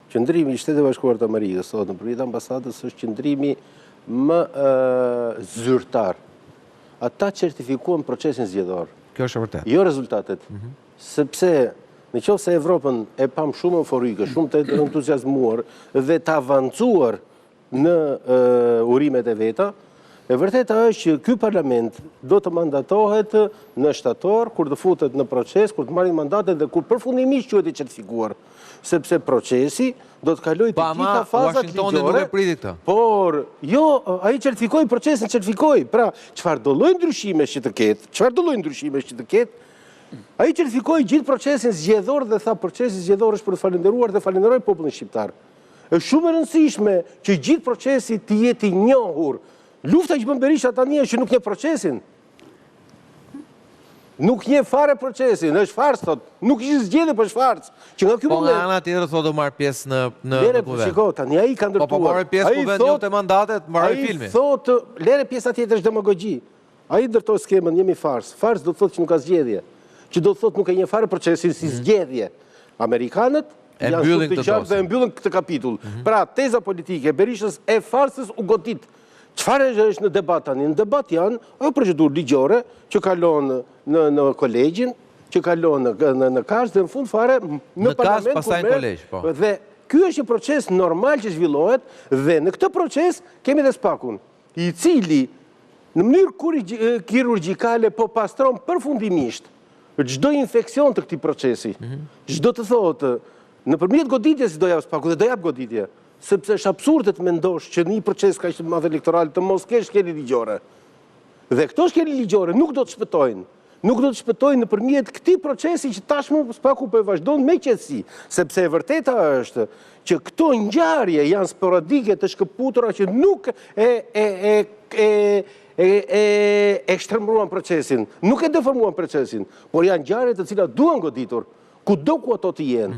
Qëndrimi i Shtetit Bashkuar të Amerikës sot nëpërmjet ambasadës është qëndrimi më zyrtar. Ata certifikuan procesin zgjedhor. Kjo është e vërtetë. Jo rezultatet. Sepse nëse Evropën e pam shumë euforike, shumë të entuziazmuar dhe të avancuar në urimet e veta, e vërteta është që ky parlament do të mandatohet në shtator, kur të futet në proces, kur të marrin mandatet dhe kur përfundimisht quhet i certifikuar. Sepse procesi do të kalojë të gjitha fazat ligjore. Por jo, ai certifikoi procesin, certifikoi. Pra, çfarë do lloj ndryshimesh që të ketë, ai certifikoi gjithë procesin zgjedhor dhe tha procesi zgjedhor është për të falendëruar dhe falenderoj popullin shqiptar. Është shumë e rëndësishme që gjithë procesi të jetë i njohur. Lufta që bën Berisha tani është që nuk nje procesin. Nuk nje fare procesin, është farc, thot. Nuk ishte zgjedhje, po është farc. Që nga ky moment. Po nga ana tjetër thotë do marr pjesë në kuvend. Shiko, tani ai ka ndërtuar. Po marrë pjesë kuvend jo te mandatet, marrë filmi. Ai thotë, lere pjesa tjetër është demagogji. Ai ndërtoi skemën jemi farc. Farc do të thotë që nuk ka zgjedhje. Që do të thotë nuk e nje fare procesin si zgjedhje. Amerikanët janë shumë të qartë dhe e mbyllin këtë kapitull. Pra, teza politike Berishës e farcës u godit. Çfarë është në debat tani? Në debat janë procedurë ligjore që kalon në kolegjin, që kalon në Kars dhe në fund fare në parlament. Në Kars pastaj në kolegj, po. Dhe ky është një proces normal që zhvillohet dhe në këtë proces kemi dhe spakun, i cili në mënyrë kirurgjikale po pastron përfundimisht çdo infeksion të këtij procesi. Çdo të thotë, nëpërmjet goditjes do jap spaku dhe do jap goditje. Sepse është absurde të mendosh që një proces kaq të madh elektoral të mos kesh shkelje ligjore. Dhe këto shkelje ligjore nuk do të shpëtojnë. Nuk do të shpëtojnë nëpërmjet këtij procesi që tashmë spaku po e vazhdon me qetësi, sepse e vërteta është që këto ngjarje janë sporadike të shkëputura që nuk e shtrembruan procesin, nuk e deformuan procesin, por janë ngjarje të cilat duan goditur, kudo ku ato të jenë.